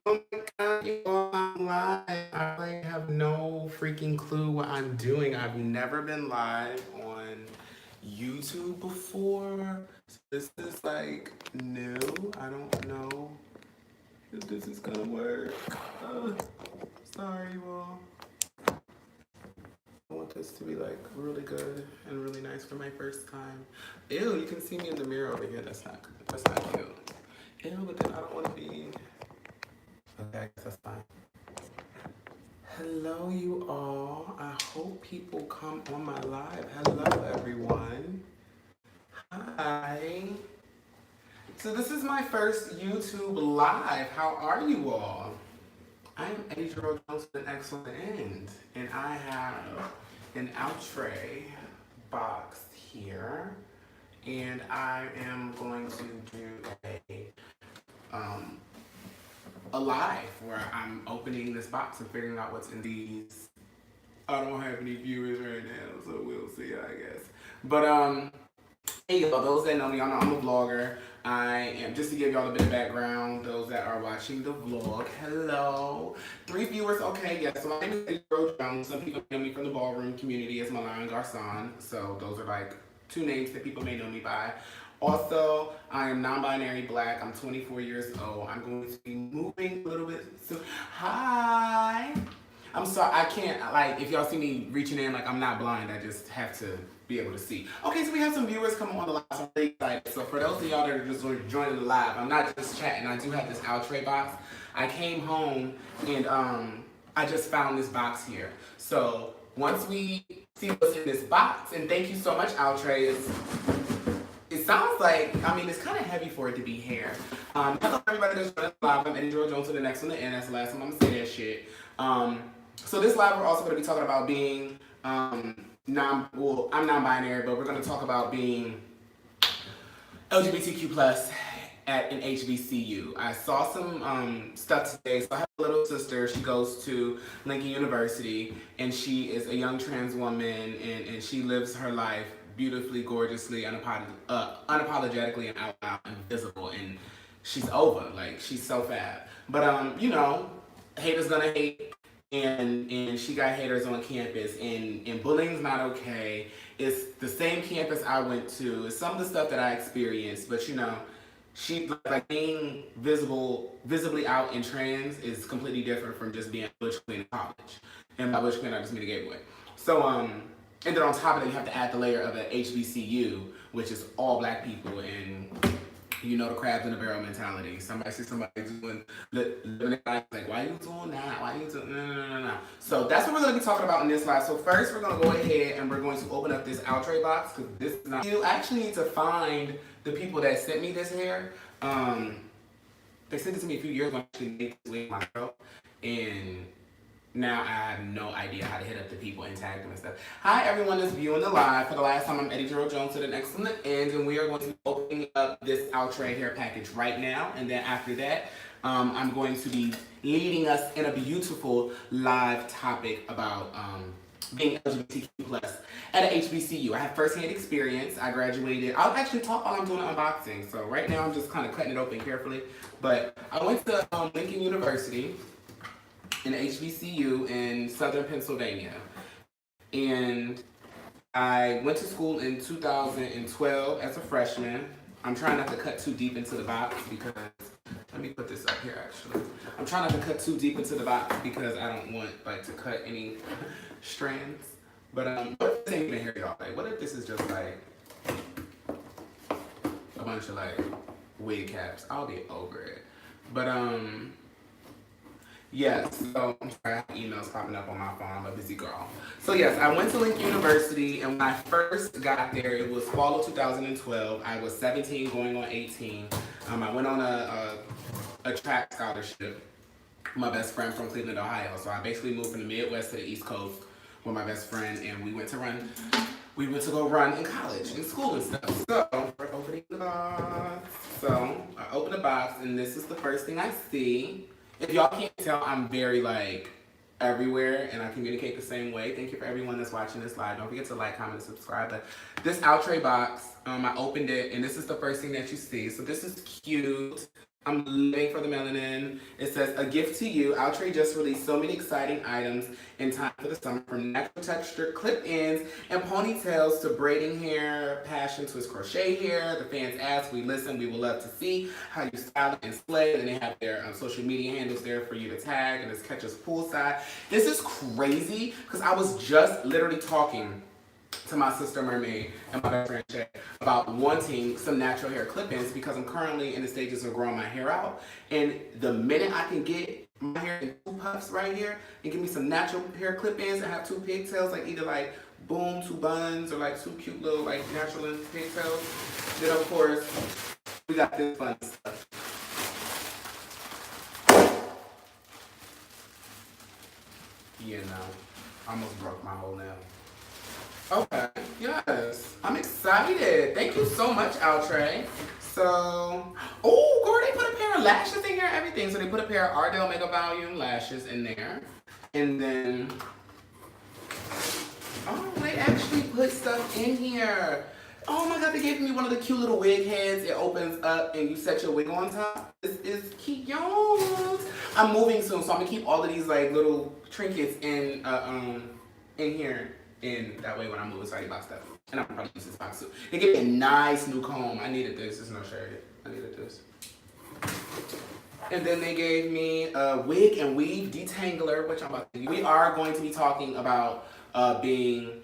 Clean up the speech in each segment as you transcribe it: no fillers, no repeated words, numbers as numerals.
Oh my god, you all, I'm live. I like have no freaking clue what I'm doing. I've never been live on YouTube before. So this is like new. I don't know if this is gonna work. Sorry, you all. I want this to be like really good and really nice for my first time. Ew, you can see me in the mirror over here. That's not cute. Ew, but then I don't want to be. Okay, I guess that's fine. Hello, you all. I hope people come on my live. Hello, everyone. Hi. So this is my first YouTube live. How are you all? I am Eddie Jerome Jones with an excellent end, and I have an Outre box here, and I am going to do um, a live where I'm opening this box and figuring out what's in these. I don't have any viewers right now, so we'll see, I guess. But hey y'all, those that know me, y'all know I'm a vlogger. I am, just to give y'all a bit of background, those that are watching the vlog, hello. 3 viewers, okay, yes. So my name is Eddie Rose Jones. Some people know me from the ballroom community as Milan Garcon. So those are like 2 names that people may know me by. Also, I am non-binary black. I'm 24 years old. I'm going to be moving a little bit soon. Hi. I'm sorry, I can't, like, if y'all see me reaching in, like, I'm not blind. I just have to be able to see. Okay, so we have some viewers coming on the live, so I'm really excited. So for those of y'all that are just joining the live, I'm not just chatting. I do have this Outre box. I came home and I just found this box here. So once we see what's in this box, and thank you so much, Outre. It sounds like, I mean, it's kind of heavy for it to be hair. Hello, everybody that's joining live. I'm Eddie Joe Jones to the next one to end. That's the last time I'm going to say that shit. So this live, we're also going to be talking about being, I'm non-binary, but we're going to talk about being LGBTQ plus at an HBCU. I saw some stuff today. So I have a little sister. She goes to Lincoln University, and she is a young trans woman, and she lives her life beautifully, gorgeously, unapologetically, and out loud and visible. And she's over. Like, she's so fab. But, you know, haters gonna hate. And she got haters on campus, and bullying's not okay. It's the same campus I went to. It's some of the stuff that I experienced, but you know, she like being visibly out in trans is completely different from just being a butch queen in college. And by butch queen, I just mean a gay boy. So and then on top of that, you have to add the layer of an HBCU, which is all black people, and you know the crabs in the barrel mentality. Somebody sees somebody doing living their life, like, why are you doing that? Why are you doing no. So that's what we're gonna be talking about in this live. So first we're gonna go ahead and we're going to open up this Outre box because this is not. You actually need to find the people that sent me this hair. They sent it to me a few years ago. I actually made this wig myself, and now I have no idea how to hit up the people and tag them and stuff. Hi everyone that's viewing the live. For the last time, I'm Eddie Jerome Jones to the next one to end, and we are going to be opening up this Outre hair package right now. And then after that, I'm going to be leading us in a beautiful live topic about being LGBTQ plus at an HBCU. I have firsthand experience. I graduated. I'll actually talk while I'm doing an unboxing. So right now I'm just kind of cutting it open carefully. But I went to Lincoln University, an HBCU in Southern Pennsylvania. And I went to school in 2012 as a freshman. I'm trying not to cut too deep into the box because, let me put this up here actually. I'm trying not to cut too deep into the box because I don't want like to cut any strands. But what if this ain't even here, y'all? Like, what if this is just like a bunch of like wig caps? I'll be over it. But yes, so I'm sorry, I have emails popping up on my phone. I'm a busy girl. So yes, I went to Lincoln University, and when I first got there, it was fall of 2012. I was 17 going on 18. I went on a track scholarship with my best friend from Cleveland, Ohio. So I basically moved from the Midwest to the East Coast with my best friend, and we went to go run in college, in school and stuff. So we're opening the box. So I open the box, and this is the first thing I see. If y'all can't tell, I'm very like everywhere and I communicate the same way. Thank you for everyone that's watching this live. Don't forget to like, comment, and subscribe. But this Outre box, I opened it and this is the first thing that you see. So this is cute. I'm living for the melanin. It says, a gift to you. Outre just released so many exciting items in time for the summer, from natural texture clip-ins and ponytails to braiding hair, passion twist crochet hair. The fans ask, we listen, we would love to see how you style and slay. And they have their social media handles there for you to tag, and it's catch us poolside. This is crazy because I was just literally talking to my sister Mermaid and my best friend Shay about wanting some natural hair clip-ins because I'm currently in the stages of growing my hair out, and the minute I can get my hair in 2 puffs right here and give me some natural hair clip-ins and have 2 pigtails, like either like boom, 2 buns, or like 2 cute little like natural pigtails, then of course we got this fun stuff. Yeah, no, I almost broke my whole nail. Okay, yes. I'm excited. Thank you so much, Outre. So, oh, girl, they put a pair of lashes in here and everything. So they put a pair of Ardell Mega Volume lashes in there. And then, oh, they actually put stuff in here. Oh my God, they gave me one of the cute little wig heads. It opens up and you set your wig on top. This is cute. I'm moving soon, so I'm gonna keep all of these like little trinkets in here. And that way when I move, it's already boxed up. And I'm probably use this box too. They gave me a nice new comb. I needed this. There's no shade. I needed this. And then they gave me a wig and weave detangler, which I'm about to do. We are going to be talking about being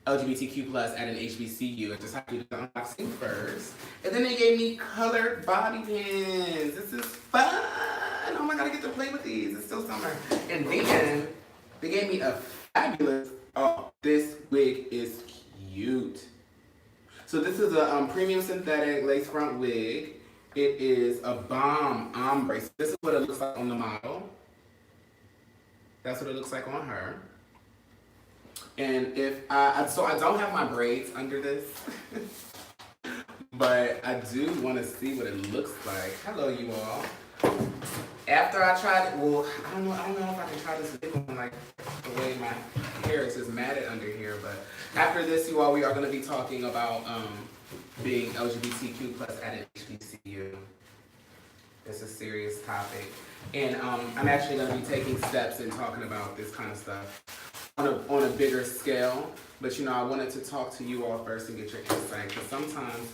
LGBTQ plus at an HBCU. I just have to do the unboxing first. And then they gave me colored bobby pins. This is fun. Oh my God, I get to play with these. It's still summer. And then they gave me a fabulous, oh, this wig is cute. So this is a premium synthetic lace front wig. It is a bomb ombre. So this is what it looks like on the model. That's what it looks like on her. And if so I don't have my braids under this, but I do want to see what it looks like. Hello, you all. After I tried it, well, I don't know if I can try this wig on like the way my hair is just matted under here. But after this, you all, we are going to be talking about being LGBTQ plus at an HBCU. It's a serious topic, and I'm actually going to be taking steps in talking about this kind of stuff on a bigger scale. But I wanted to talk to you all first and get your insight, because sometimes,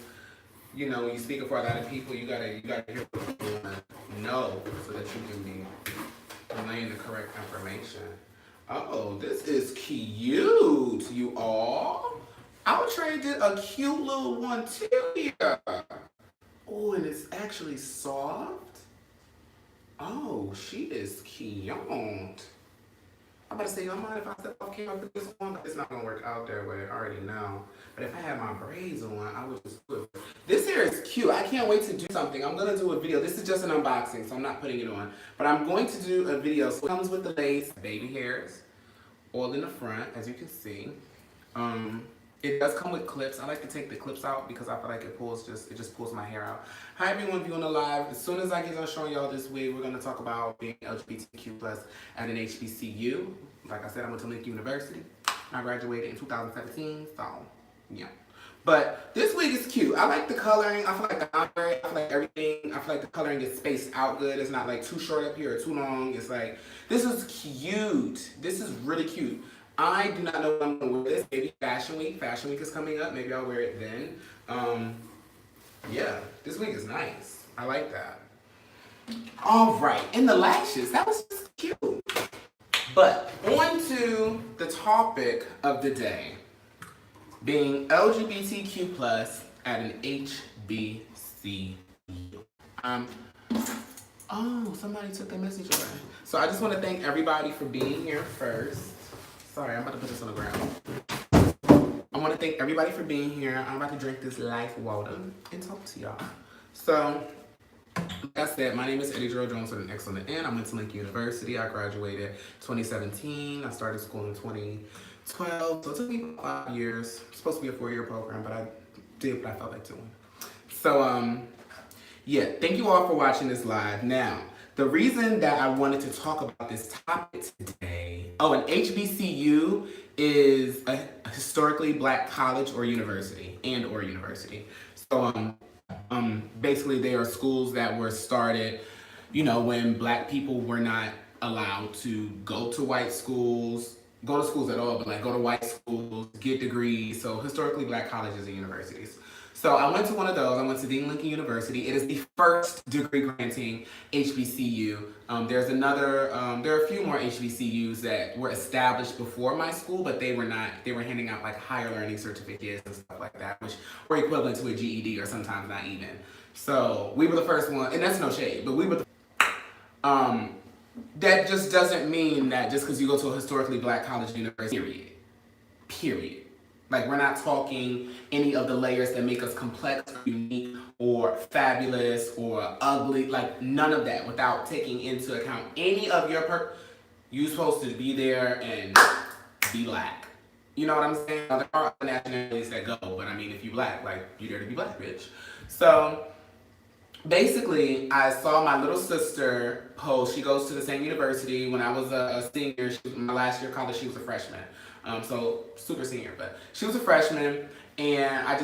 when you speak before a lot of people, you gotta hear what people want to know so that you can be relaying the correct information. Oh, this is cute, you all. Outre did a cute little one too here. Oh, and it's actually soft. Oh, she is cute. I'm about to say, you don't mind if I step off camera with this one? It's not gonna work out that way, I already know. But if I had my braids on, I would just do it. This hair is cute. I can't wait to do something. I'm gonna do a video. This is just an unboxing, so I'm not putting it on. But I'm going to do a video. So it comes with the lace, baby hairs, all in the front, as you can see. It does come with clips. I like to take the clips out because I feel like it just pulls my hair out. Hi everyone viewing the live. As soon as I get done showing y'all this wig, we're gonna talk about being LGBTQ plus at an HBCU. Like I said, I went to Lincoln University. I graduated in 2017, so yeah. But this wig is cute. I like the coloring. I feel like the ombre, I feel like everything. I feel like the coloring is spaced out good. It's not like too short up here or too long. It's like, this is cute. This is really cute. I do not know what I'm going to wear this. Maybe Fashion Week. Fashion Week is coming up. Maybe I'll wear it then. Yeah, this wig is nice. I like that. All right, and the lashes. That was just cute. But on to the topic of the day. Being LGBTQ plus at an HBCU. Oh, somebody took the message away. So I just want to thank everybody for being here first. Sorry, I'm about to put this on the ground. I want to thank everybody for being here. I'm about to drink this life water and talk to y'all. So, like I said, my name is Eddie Gerald Jones with an X on the end. I went to Lincoln University. I graduated 2017. I started school in 2012. So it took me 5 years. It's supposed to be a 4-year program, but I did what I felt like doing. So, yeah, thank you all for watching this live. Now, the reason that I wanted to talk about this topic today, an HBCU is a historically black college or university, So Basically, they are schools that were started, when black people were not allowed to go to white schools, go to schools at all, but like go to white schools, get degrees. So historically black colleges and universities. So I went to one of those. I went to Dean Lincoln University. It is the first degree granting HBCU. There are a few more HBCUs that were established before my school, but they were not. They were handing out like higher learning certificates and stuff like that, which were equivalent to a GED or sometimes not even. So we were the first one, and that's no shade, but we were the that just doesn't mean that just because you go to a historically black college or university, period. Like, we're not talking any of the layers that make us complex, or unique, or fabulous, or ugly. Like, none of that without taking into account any of your you're supposed to be there and be black. You know what I'm saying? Now, there are other nationalities that go, but I mean, if you black, like, you're there to be black, bitch. So basically, I saw my little sister post. She goes to the same university. When I was a senior, my last year of college, she was a freshman. So super senior, but she was a freshman, and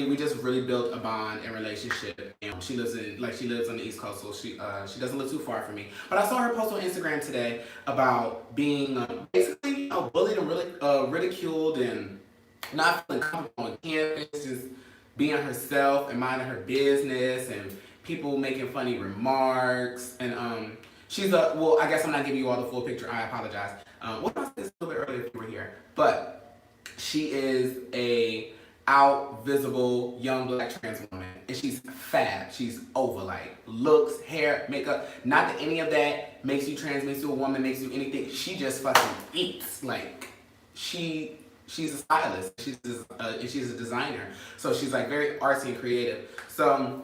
we just really built a bond and relationship. And she lives on the East Coast, so she doesn't live too far from me. But I saw her post on Instagram today about being basically bullied and really ridiculed and not feeling comfortable on campus, just being herself and minding her business, and people making funny remarks. And I guess I'm not giving you all the full picture. I apologize. What about this a little bit earlier if you were here? But she is a out, visible, young black trans woman. And she's fab. She's over, like, looks, hair, makeup. Not that any of that makes you trans, makes you a woman, makes you anything. She just fucking eats. Like, she's a stylist. She's a designer. So she's, like, very artsy and creative. So,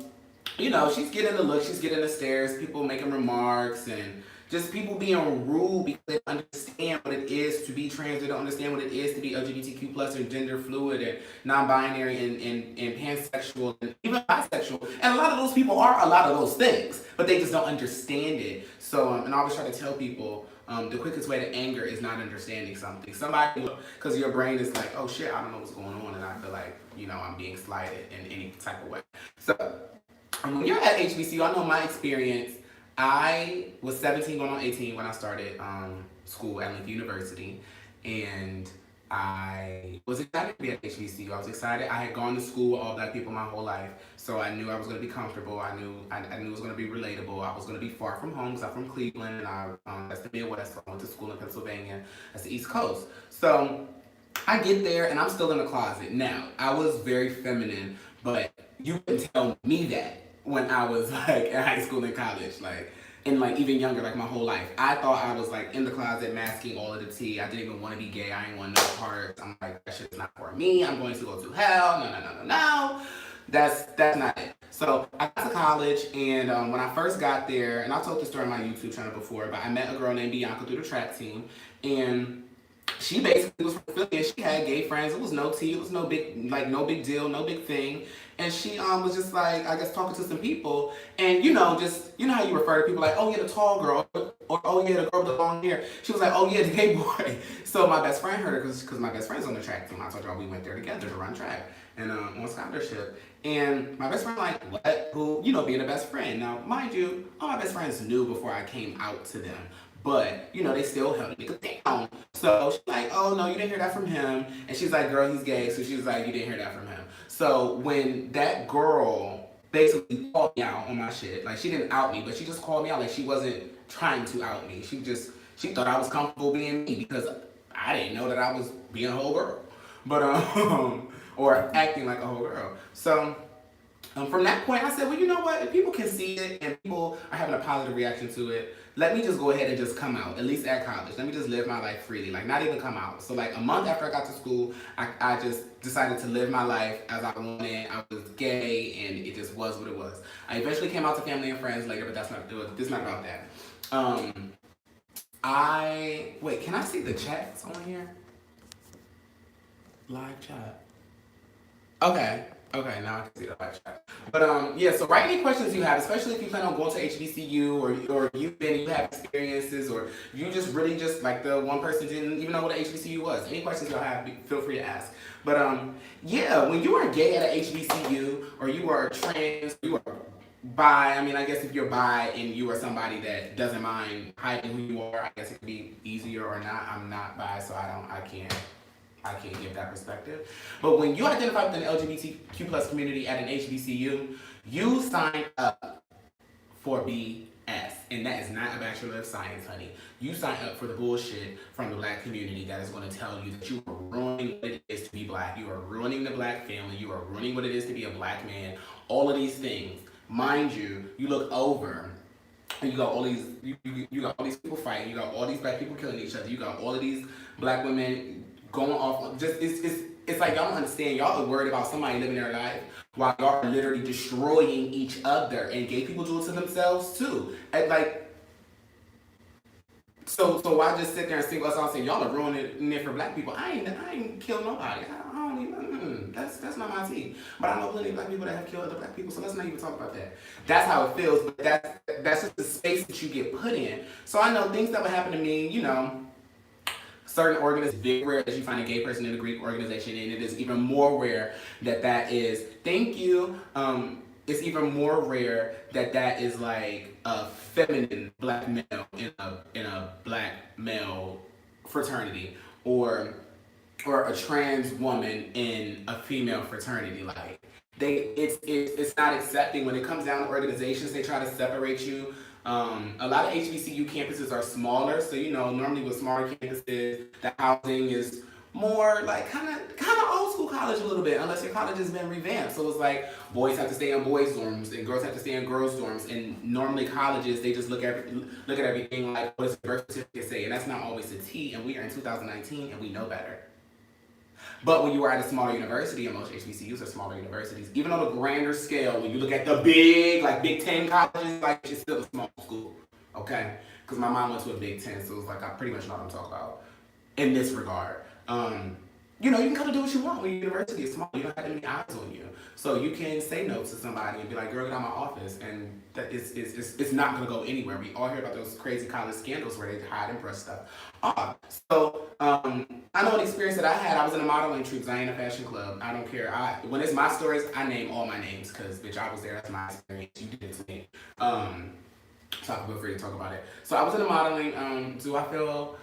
she's getting the look, she's getting the stares, people making remarks, and just people being rude because they don't understand what it is to be trans. They don't understand what it is to be LGBTQ plus and gender fluid and non-binary and pansexual and even bisexual. And a lot of those people are a lot of those things, but they just don't understand it. So, and I always try to tell people, the quickest way to anger is not understanding something. Somebody, because your brain is like, oh shit, I don't know what's going on, and I feel like, I'm being slighted in any type of way. So, when you're at HBCU, I know my experience. I was 17 going on 18 when I started school at Lincoln University, and I was excited to be at HBCU. I was excited. I had gone to school with all black people my whole life, so I knew I was going to be comfortable. I knew it was going to be relatable. I was going to be far from home because I'm from Cleveland, and that's the Midwest. So I went to school in Pennsylvania. That's the East Coast. So I get there, and I'm still in the closet. Now, I was very feminine, but you couldn't tell me that when I was like in high school and college, like, and like even younger, like my whole life. I thought I was like in the closet masking all of the tea. I didn't even want to be gay. I didn't want no parts. I'm like, that shit's not for me. I'm going to go to hell. No. That's not it. So I got to college, and when I first got there, and I told this story on my YouTube channel before, but I met a girl named Bianca through the track team, and she basically was from Philly, and she had gay friends. It was no tea. It was no big deal, no big thing. And she was just like, I guess, talking to some people, and just how you refer to people like, oh yeah, the tall girl, or oh yeah, the girl with the long hair. She was like, oh yeah, the gay boy. So my best friend heard her because my best friend's on the track team. I told y'all we went there together to run track and on scholarship. And my best friend like, what? Who? Being a best friend. Now, mind you, all my best friends knew before I came out to them. But, they still held a nigga down. So she's like, oh no, you didn't hear that from him. And she's like, girl, he's gay. So she was like, you didn't hear that from him. So when that girl basically called me out on my shit, like, she didn't out me, but she just called me out. Like, she wasn't trying to out me. She thought I was comfortable being me because I didn't know that I was being a whole girl. But, or acting like a whole girl. So from that point, I said, well, you know what? If people can see it and people are having a positive reaction to it, let me just go ahead and just come out, at least at college. Let me just live my life freely, like not even come out. So like a month after I got to school, I just decided to live my life as I wanted. I was gay, and it just was what it was. I eventually came out to family and friends later, but this is not about that. Wait, can I see the chats on here? Live chat. Okay. Okay, now I can see the live chat. But yeah, so write any questions you have, especially if you plan on going to HBCU or you have experiences, or you just really just like the one person didn't even know what an HBCU was. Any questions you'll have, feel free to ask. But yeah, when you are gay at an HBCU or you are trans, you are bi. I mean, I guess if you're bi and you are somebody that doesn't mind hiding who you are, I guess it could be easier or not. I'm not bi, so I can't give that perspective. But when you identify with an LGBTQ plus community at an HBCU, you sign up for BS. And that is not a Bachelor of Science, honey. You sign up for the bullshit from the black community that is going to tell you that you are ruining what it is to be black. You are ruining the black family. You are ruining what it is to be a black man. All of these things. Mind you, you look over and you got all these you got all these people fighting, you got all these black people killing each other, you got all of these black women going off. Just it's like y'all don't understand. Y'all are worried about somebody living their life while y'all are literally destroying each other, and gay people do it to themselves too. And like so why just sit there and single us out and say y'all are ruining it for black people? I ain't killed nobody. I don't even. That's not my tea. But I know plenty of black people that have killed other black people, so let's not even talk about that. That's how it feels. But that's just the space that you get put in. So I know things that would happen to me. You know, certain organizations, very rare that you find a gay person in a Greek organization, and it is even more rare that is. Thank you. It's even more rare that is like a feminine black male in a black male fraternity, or a trans woman in a female fraternity. Like it's not accepting. When it comes down to organizations, they try to separate you. A lot of HBCU campuses are smaller, so you know normally with smaller campuses, the housing is more like kind of old school college a little bit, unless your college has been revamped. So it's like boys have to stay in boys' dorms and girls have to stay in girls' dorms. And normally colleges, they just look at everything like what does the birth certificate say, and that's not always the T. And we are in 2019, and we know better. But when you are at a smaller university, and most HBCUs are smaller universities, even on a grander scale, when you look at the big, like Big Ten colleges, like it's still a small school, okay? Because my mom went to a Big Ten, so it's like I pretty much know what I'm talking about in this regard. You know, you can kind of do what you want when your university is small. You don't have that many eyes on you. So you can say no to somebody and be like, girl, get out of my office. And that it's not going to go anywhere. We all hear about those crazy college scandals where they hide and brush stuff off. So I know an experience that I had. I was in a modeling troupe, Zion Fashion Club. I don't care. When it's my stories, I name all my names because, bitch, I was there. That's my experience. You did it to me. So feel free to talk about it. So I was in a modeling. Do I feel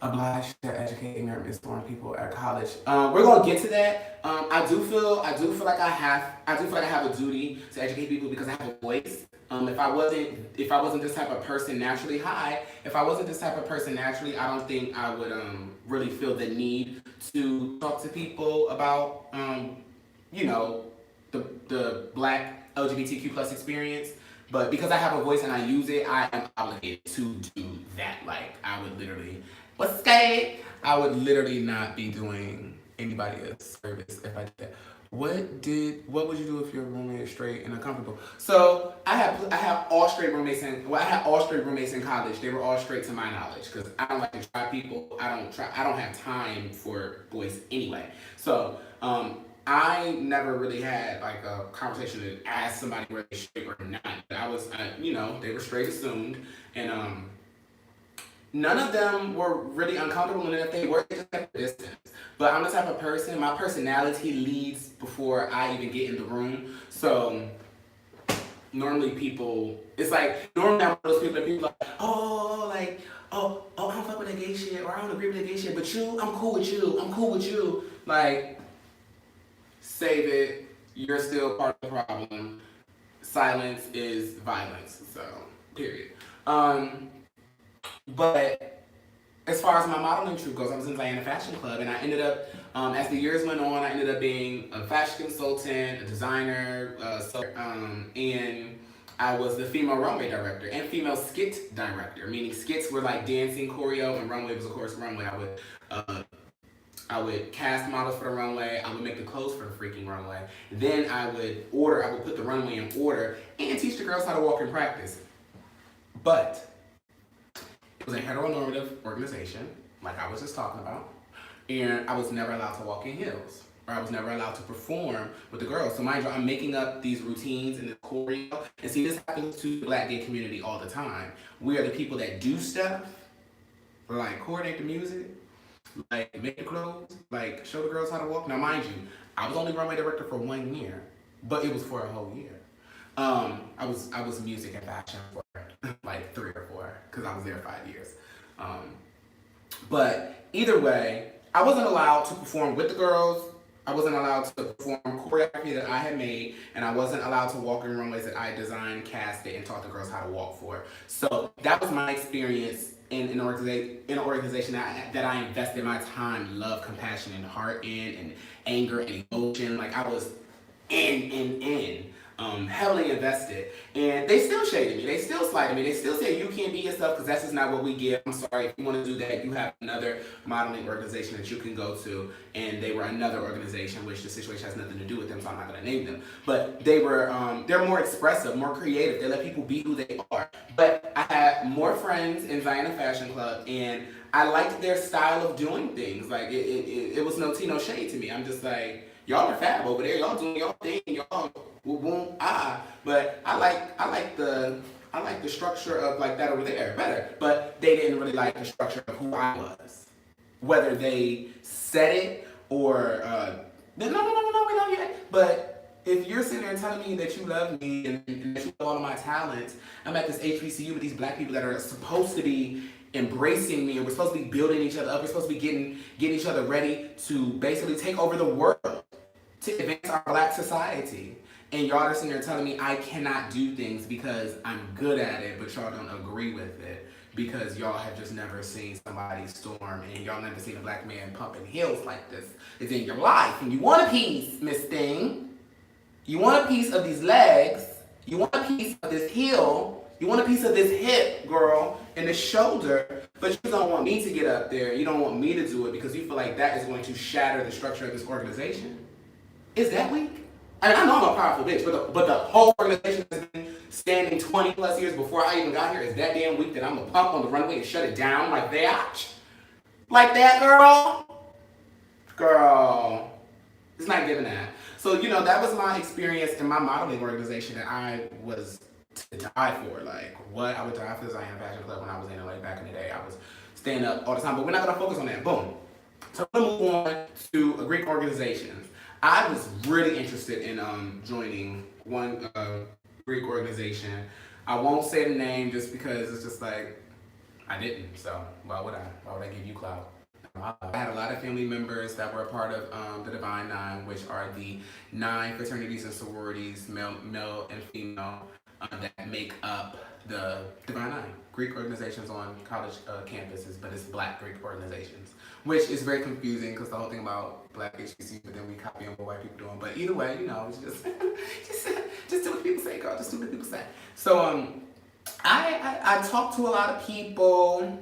obliged to educate ignorant, misinformed people at college? We're gonna get to that. I do feel like I have a duty to educate people because I have a voice. If I wasn't this type of person naturally, I don't think I would really feel the need to talk to people about you know the black LGBTQ plus experience. But because I have a voice and I use it, I am obligated to do that. Like I would literally. What's gay? I would literally not be doing anybody a service if I did that. What would you do if your roommate is straight and uncomfortable? So I have all straight roommates I had all straight roommates in college. They were all straight to my knowledge because I don't like to try people. I don't have time for boys anyway. So I never really had like a conversation to ask somebody whether they're straight or not. They were straight assumed, and none of them were really uncomfortable, and if they were, they just kept a distance. But I'm the type of person, my personality leads before I even get in the room. So normally normally I'm one of those people that people are like, I don't fuck with that gay shit, or I don't agree with that gay shit, but I'm cool with you. Like, save it, you're still part of the problem. Silence is violence, so, period. But as far as my modeling troupe goes, I was in Zion Fashion Club, and I ended up, as the years went on, I ended up being a fashion consultant, a designer, and I was the female runway director and female skit director, meaning skits were like dancing, choreo, and runway was, of course, runway. I would cast models for the runway, I would make the clothes for the freaking runway, then I would put the runway in order, and teach the girls how to walk and practice. But it was a heteronormative organization, like I was just talking about, and I was never allowed to walk in heels, or I was never allowed to perform with the girls. So mind you, I'm making up these routines and the choreo. And see, this happens to the Black gay community all the time. We are the people that do stuff, like coordinate the music, like make the clothes, like show the girls how to walk. Now mind you, I was only runway director for 1 year, but it was for a whole year. I was music and fashion for like 3 or 4, because I was there 5 years. But either way, I wasn't allowed to perform with the girls. I wasn't allowed to perform choreography that I had made, and I wasn't allowed to walk in runways that I designed, casted, and taught the girls how to walk for. So that was my experience in an organization that I invested my time, love, compassion, and heart in, and anger and emotion. Like I was in. Heavily invested, and they still shaded me, they still slighted me, they still say you can't be yourself because that's just not what we give. I'm sorry, if you want to do that, you have another modeling organization that you can go to, and they were another organization, which the situation has nothing to do with them, so I'm not going to name them, but they were, they're more expressive, more creative, they let people be who they are. But I had more friends in Zion Fashion Club, and I liked their style of doing things. Like it was no tea, no shade to me. I'm just like, y'all are fab over there. Y'all doing y'all thing. Y'all boom But I like the structure of like that over there better. But they didn't really like the structure of who I was. Whether they said it or no, we love you. But if you're sitting there telling me that you love me and that you love all of my talents, I'm at this HBCU with these Black people that are supposed to be embracing me, and we're supposed to be building each other up. We're supposed to be getting each other ready to basically take over the world, to advance our Black society. And y'all are sitting there telling me I cannot do things because I'm good at it, but y'all don't agree with it because y'all have just never seen somebody storm, and y'all never seen a Black man pumping heels like this. It's in your life, and you want a piece, Miss Thing. You want a piece of these legs. You want a piece of this heel. You want a piece of this hip, girl, and this shoulder, but you don't want me to get up there. You don't want me to do it because you feel like that is going to shatter the structure of this organization. Is that weak? I know I'm a powerful bitch, but the whole organization has been standing 20 plus years before I even got here. Is that damn weak that I'm gonna pump on the runway and shut it down like that? Like that, girl? Girl. It's not giving that. So, that was my experience in my modeling organization that I was to die for. Like, what? I would die for the Zion Fashion Club when I was in LA back in the day. I was staying up all the time, but we're not gonna focus on that. Boom. So I'm gonna move on to Greek organizations. I was really interested in joining one Greek organization. I won't say the name just because it's just like, I didn't, so why would I? Why would I give you clout? I had a lot of family members that were a part of the Divine Nine, which are the 9 fraternities and sororities, male and female, that make up the Divine Nine. Greek organizations on college campuses, but it's Black Greek organizations, which is very confusing because the whole thing about Black HBCU, but then we copy on what white people doing. But either way, it's just do what people say, girl. Just do what people say. So I talked to a lot of people.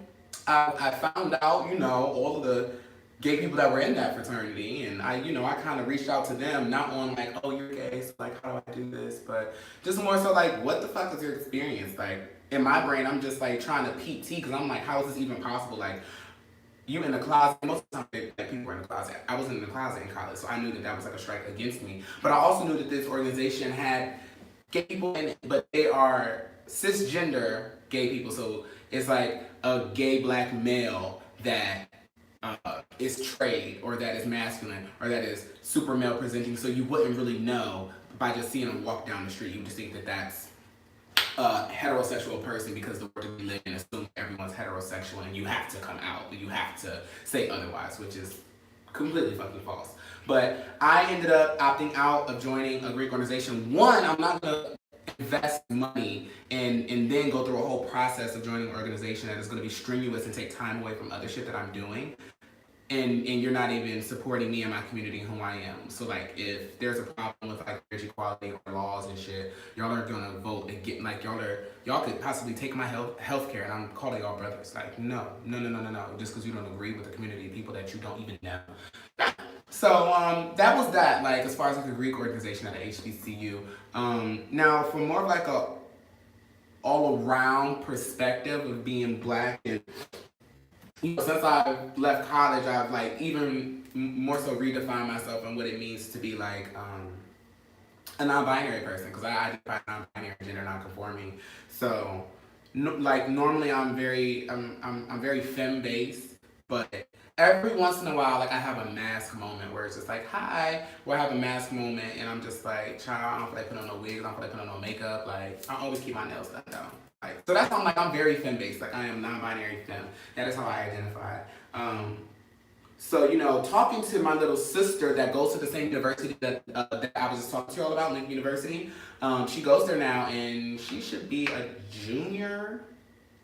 I found out, all of the gay people that were in that fraternity, and I kind of reached out to them, not on like, oh, you're gay, so like, how do I do this? But just more so like, what the fuck is your experience? Like, in my brain, I'm just like trying to peep tea, because I'm like, how is this even possible? Like, you in the closet, most of the time people were in the closet. I wasn't in the closet in college, so I knew that was like a strike against me. But I also knew that this organization had gay people in it, but they are cisgender gay people, so it's like a gay Black male that is trade, or that is masculine, or that is super male presenting, so you wouldn't really know by just seeing them walk down the street. You would just think that that's a heterosexual person because the world we live in assumes everyone's heterosexual and you have to come out, you have to say otherwise, which is completely fucking false. But I ended up opting out of joining a Greek organization. One, I'm not gonna invest money and then go through a whole process of joining an organization that is going to be strenuous and take time away from other shit that I'm doing, and you're not even supporting me and my community and who I am. So like, if there's a problem with like marriage equality or laws and shit, y'all are gonna vote and get like y'all could possibly take my health care, and I'm calling y'all brothers. Like, no, just because you don't agree with the community, people that you don't even know. So that was that, like, as far as like a Greek organization at the HBCU. Now, for more of like a all-around perspective of being Black and since I've left college, I've like even more so redefined myself and what it means to be like a non-binary person, because I identify non-binary, gender non-conforming. So like normally I'm very femme based, but every once in a while, like I have a mask moment where it's just like hi, where I have a mask moment and I'm just like, child, I don't feel like putting on no wigs, I don't feel like putting on no makeup. Like I always keep my nails done though. Like so that's how I'm very femme based. Like I am non-binary femme. That is how I identify. So, talking to my little sister that goes to the same university that I was just talking to you all about, Lincoln University, she goes there now, and she should be a junior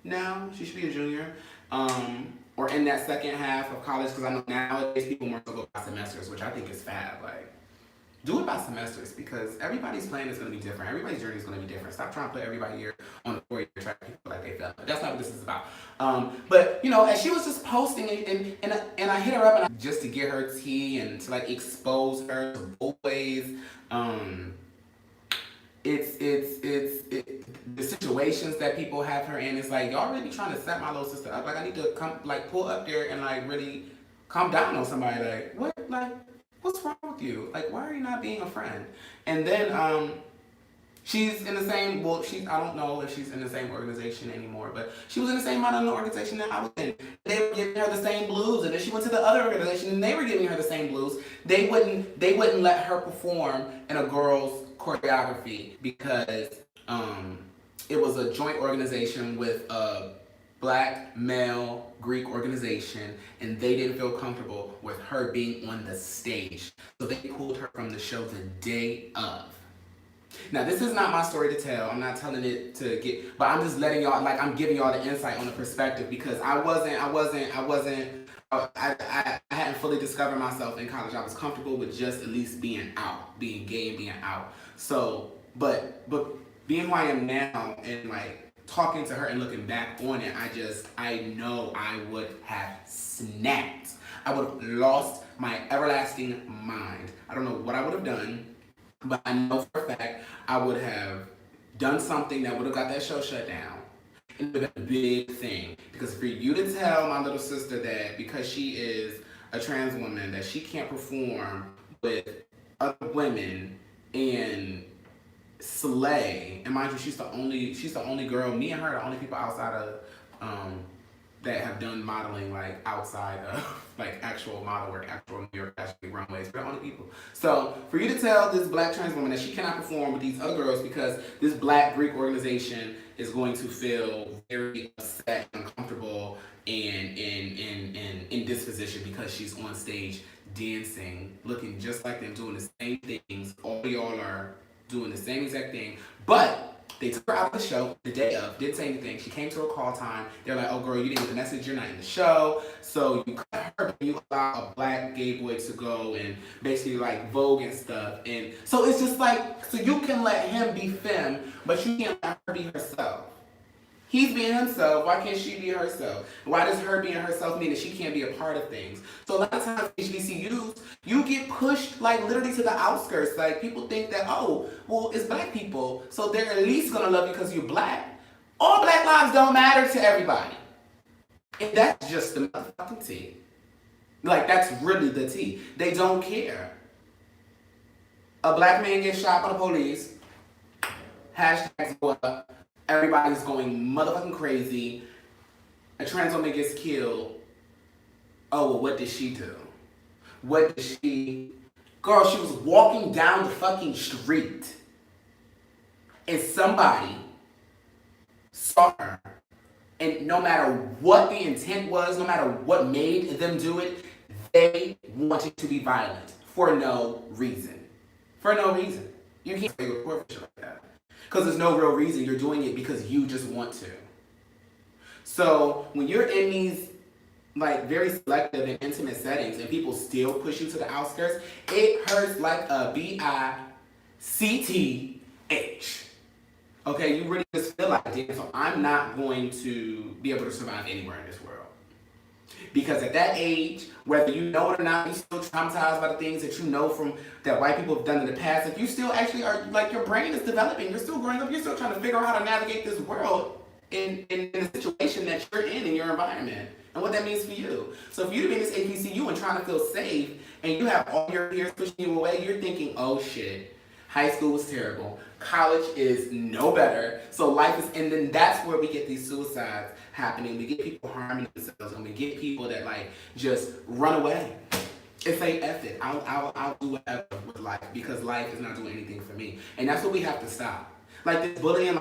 now. She should be a junior, or in that second half of college, because I know nowadays people more so go by semesters, which I think is fab. Like, do it by semesters because everybody's plan is going to be different. Everybody's journey is going to be different. Stop trying to put everybody here on a 4-year track people like they felt. That's not what this is about. But as she was just posting and I hit her up and just to get her tea and to like expose her to both ways. It's the situations that people have her in. It's like y'all really trying to set my little sister up. Like I need to come like pull up there and like really calm down on somebody. Like what like. What's wrong with you? Like, why are you not being a friend? And then she's in the same, I don't know if she's in the same organization anymore, but she was in the same modeling organization that I was in. They were giving her the same blues, and then she went to the other organization and they were giving her the same blues. They wouldn't let her perform in a girl's choreography because it was a joint organization with a Black male Greek organization, and they didn't feel comfortable with her being on the stage. So they pulled her from the show the day of. Now, this is not my story to tell. I'm not telling it to get, but I'm just letting y'all, like, I'm giving y'all the insight on the perspective because I hadn't fully discovered myself in college. I was comfortable with just at least being out, being gay and being out. So, but being who I am now and like, talking to her and looking back on it, I know I would have snapped. I would have lost my everlasting mind. I don't know what I would have done, but I know for a fact I would have done something that would have got that show shut down. It would have been a big thing. Because for you to tell my little sister that because she is a trans woman that she can't perform with other women and slay, and mind you, she's the only girl. Me and her are the only people outside of that have done modeling like outside of like actual model work, actual New York Fashion Week runways. We're the only people. So for you to tell this Black trans woman that she cannot perform with these other girls because this Black Greek organization is going to feel very upset, uncomfortable, and in disposition because she's on stage dancing, looking just like them, doing the same things. All y'all are doing the same exact thing, but they took her out of the show the day of, didn't say anything. She came to a call time. They're like, oh girl, you didn't get the message, you're not in the show. So you cut her, but you allow a Black gay boy to go and basically like Vogue and stuff. And so it's just like, so you can let him be femme, but you can't let her be herself. He's being himself, why can't she be herself? Why does her being herself mean that she can't be a part of things? So a lot of times HBCUs, you get pushed like literally to the outskirts. Like people think that, oh, well, it's Black people, so they're at least gonna love you because you're Black. All Black lives don't matter to everybody. And that's just the motherfucking tea. Like that's really the tea. They don't care. A Black man gets shot by the police, hashtags go up, everybody's going motherfucking crazy. A trans woman gets killed. Oh, well, what did she do? What did she... Girl, she was walking down the fucking street. And somebody saw her. And no matter what the intent was, no matter what made them do it, they wanted to be violent. For no reason. For no reason. You can't say report for shit like that. Because there's no real reason. You're doing it because you just want to. So when you're in these like very selective and intimate settings and people still push you to the outskirts, it hurts like a bitch. Okay, you really just feel like, damn, so I'm not going to be able to survive anywhere in this world. Because at that age, whether you know it or not, you're still traumatized by the things that you know from that white people have done in the past. If you still actually are, like your brain is developing, you're still growing up, you're still trying to figure out how to navigate this world in the situation that you're in your environment. and what that means for you. So for you to be in this HBCU and trying to feel safe, and you have all your peers pushing you away, you're thinking, oh shit, high school was terrible. College is no better. So life is, and then that's where we get these suicides happening. We get people harming themselves, and we get people that like just run away. It's like, F it. I'll do whatever with life because life is not doing anything for me. And that's what we have to stop. Like this bullying,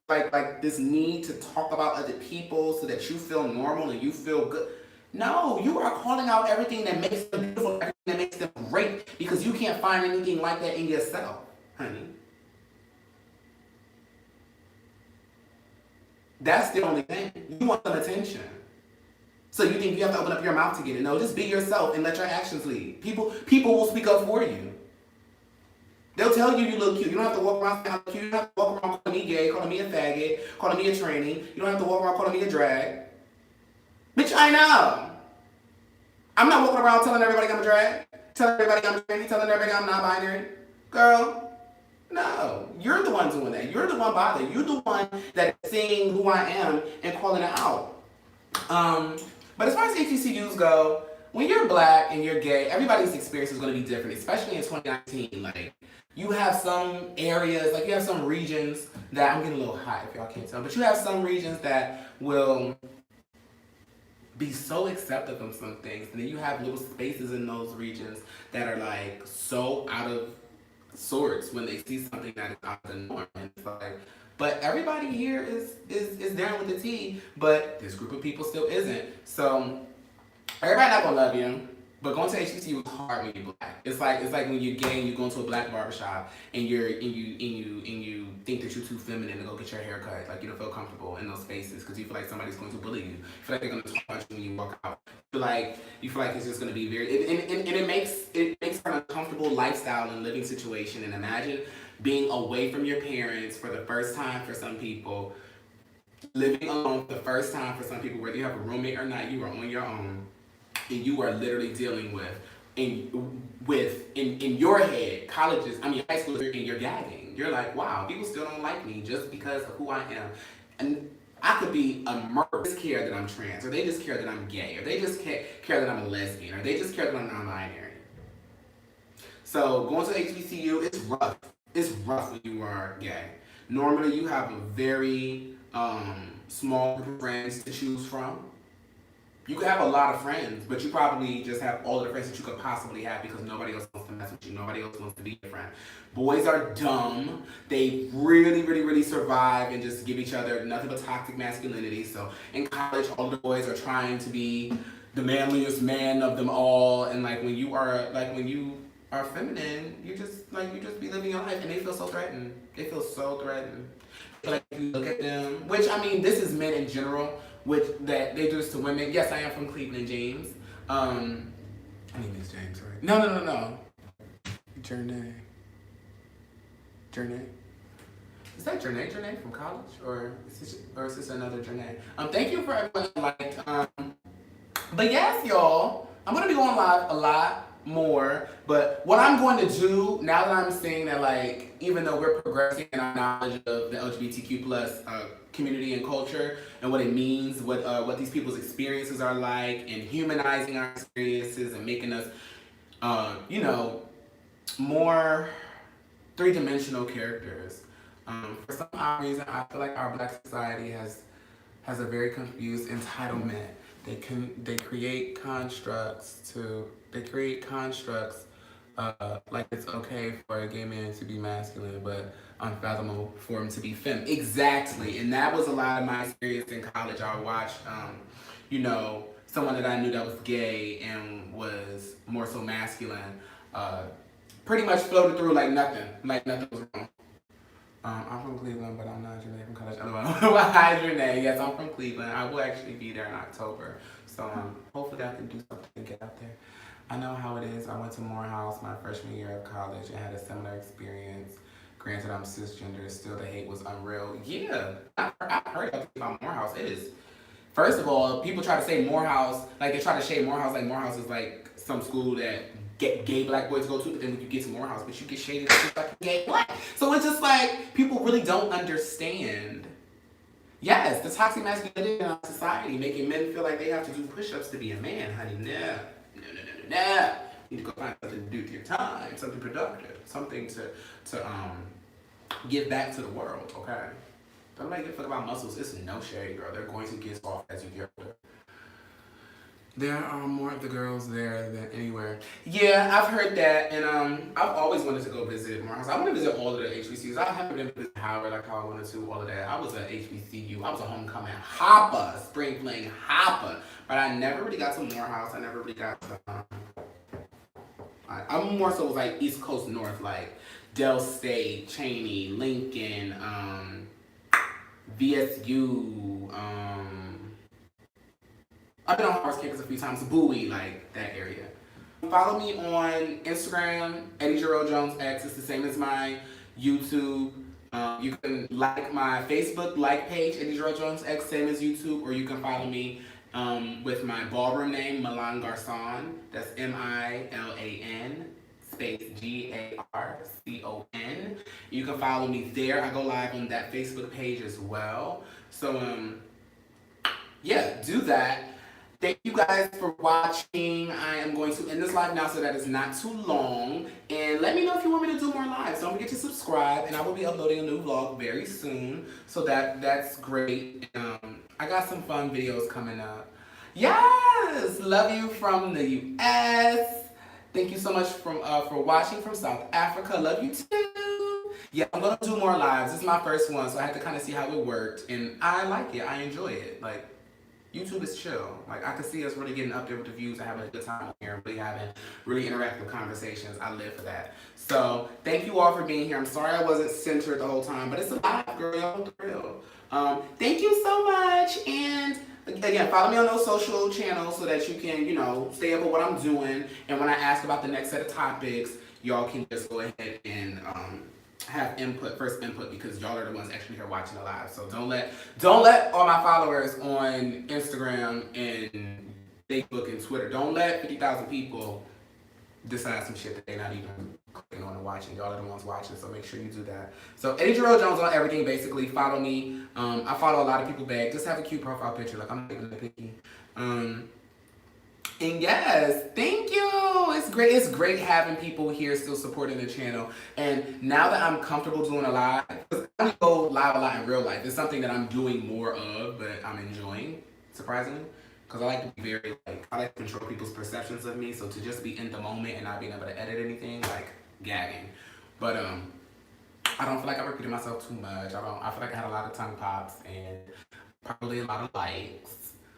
like this need to talk about other people so that you feel normal and you feel good. No, you are calling out everything that makes them beautiful, everything that makes them great, because you can't find anything like that in yourself, honey. That's the only thing. You want some attention. So you think you have to open up your mouth to get it. No, just be yourself and let your actions lead. People will speak up for you. They'll tell you you look cute. You don't have to walk around saying I'm cute. You don't have to walk around calling me gay, calling me a faggot, calling me a tranny. You don't have to walk around calling me a drag. Bitch, I know. I'm not walking around telling everybody I'm a drag, telling everybody I'm tranny, telling everybody I'm non-binary. Girl, no. You're the one doing that. You're the one bothered. You're the one that is seeing who I am and calling it out. But as far as HBCUs go, when you're black and you're gay, everybody's experience is going to be different, especially in 2019. Like, you have some areas, like you have some regions that, I'm getting a little hot if y'all can't tell, but you have some regions that will be so accepting of some things, and then you have little spaces in those regions that are like so out of sorts when they see something that is out of the norm. And it's like, but everybody here is down with the tea, but this group of people still isn't. So everybody not gonna love you, but going to HBCU is hard when you're black. It's like when you're gay and you go into a black barbershop and you think that you're too feminine to go get your hair cut. Like, you don't feel comfortable in those spaces because you feel like somebody's going to bully you. You feel like they're gonna talk about you when you walk out. You feel like it's just gonna be very it makes for an uncomfortable lifestyle and living situation. And imagine being away from your parents for the first time for some people, living alone for the first time for some people, whether you have a roommate or not, you are on your own. And you are literally dealing with in your head, high school, and you're gagging. You're like, wow, people still don't like me just because of who I am. And I could be a murderer. They just care that I'm trans, or they just care that I'm gay, or they just care that I'm a lesbian, or they just care that I'm non-binary. So going to HBCU, it's rough. It's rough when you are gay. Normally you have a very small group of friends to choose from. You could have a lot of friends, but you probably just have all of the friends that you could possibly have because nobody else wants to mess with you. Nobody else wants to be your friend. Boys are dumb. They really, really, really survive and just give each other nothing but toxic masculinity. So in college, all of the boys are trying to be the manliest man of them all. And when you are feminine, you just be living your life, and they feel so threatened. They feel so threatened. Like, you look at them, which, this is men in general, that they do this to women. Yes, I am from Cleveland, James. I mean, it's James, right? No. Journey. Is that Journey from college? Or is this another Journey? Thank you for everyone but yes, y'all, I'm going to be going live a lot more, but what I'm going to do now that I'm seeing that, even though we're progressing in our knowledge of the LGBTQ plus community and culture and what it means, what these people's experiences are like, and humanizing our experiences and making us more three-dimensional characters. For some odd reason, I feel like our black society has a very confused entitlement. They create constructs like it's okay for a gay man to be masculine, but unfathomable for him to be femme. Exactly, and that was a lot of my experience in college. I watched, someone that I knew that was gay and was more so masculine, pretty much floated through like nothing was wrong. I'm from Cleveland, but I'm not Janae from college. Hi, Janae. Yes, I'm from Cleveland. I will actually be there in October. So hopefully I can do something and get out there. I know how it is. I went to Morehouse my freshman year of college and had a similar experience. Granted, I'm cisgender. Still, the hate was unreal. Yeah, I've heard about Morehouse. It is. First of all, people try to say Morehouse, they try to shade Morehouse like Morehouse is like some school that gay black boys go to, but then when you get to Morehouse, but you get shaded as like gay black. So it's just like, people really don't understand Yes, the toxic masculinity in our society, making men feel like they have to do push-ups to be a man, honey. No, no, no, no, no, no. You need to go find something to do with your time, something productive, something to give back to the world. Okay. Don't make a fuck about muscles. It's no shade, girl. They're going to get soft as you get older. There are more of the girls there than anywhere. Yeah, I've heard that, and I've always wanted to go visit more. I want to visit all of the HBCUs. I haven't been to visit Howard like how I wanted to. All of that. I was at HBCU. I was a homecoming hopper, spring fling hopper, but I never really got to Morehouse. I never really got to. I'm more so was like East Coast North, like Del State, Cheney, Lincoln, VSU. I've been on Howard's campus a few times, Bowie, like that area. Follow me on Instagram, Eddie Jarrell Jones X. It's the same as my YouTube. You can like my Facebook like page, Eddie Jarrell Jones X, same as YouTube, or you can follow me with my ballroom name, Milan Garcon. That's MILAN space GARCON. You can follow me there. I go live on that Facebook page as well. So yeah, do that. Thank you guys for watching. I am going to end this live now so that it's not too long. And let me know if you want me to do more lives. Don't forget to subscribe, and I will be uploading a new vlog very soon. So that's great. I got some fun videos coming up. Yes! Love you from the US. Thank you so much for watching from South Africa. Love you too. Yeah, I'm going to do more lives. This is my first one, so I had to kind of see how it worked. And I like it. I enjoy it. Like, YouTube is chill. Like, I can see us really getting up there with the views and having a good time here, really having really interactive conversations. I live for that. So, thank you all for being here. I'm sorry I wasn't centered the whole time, but it's a live, girl. Y'all know the real. Thank you so much. And again, follow me on those social channels so that you can, stay up with what I'm doing. And when I ask about the next set of topics, y'all can just go ahead and have first input, because y'all are the ones actually here watching the live. So don't let all my followers on Instagram and Facebook and Twitter, don't let 50,000 people decide some shit that they're not even clicking on and watching. Y'all are the ones watching, so make sure you do that. So Eddie Jarrell Jones on everything, basically. Follow me. I follow a lot of people back. Just have a cute profile picture. Like, I'm not even picky. And yes, thank you. It's great. It's great having people here still supporting the channel. And now that I'm comfortable doing a live, because I don't go live a lot in real life. It's something that I'm doing more of, but I'm enjoying, surprisingly. Because I like to be I like to control people's perceptions of me. So to just be in the moment and not being able to edit anything, like gagging. But I don't feel like I repeated myself too much. I feel like I had a lot of tongue pops and probably a lot of likes.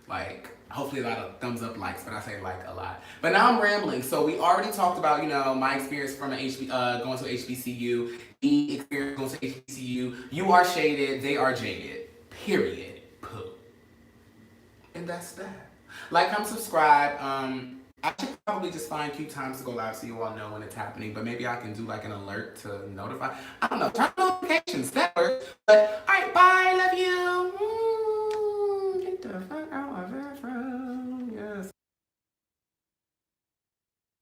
Like, hopefully a lot of thumbs up likes, but I say like a lot. But now I'm rambling. So we already talked about, my experience from going to HBCU, the experience going to HBCU. You are shaded, they are jaded. Period. Poo. And that's that. Like, comment, subscribe. I should probably just find cute times to go live so you all know when it's happening. But maybe I can do like an alert to notify. I don't know. Turn notifications. That works. But, alright, bye. Love you. Get the fuck out.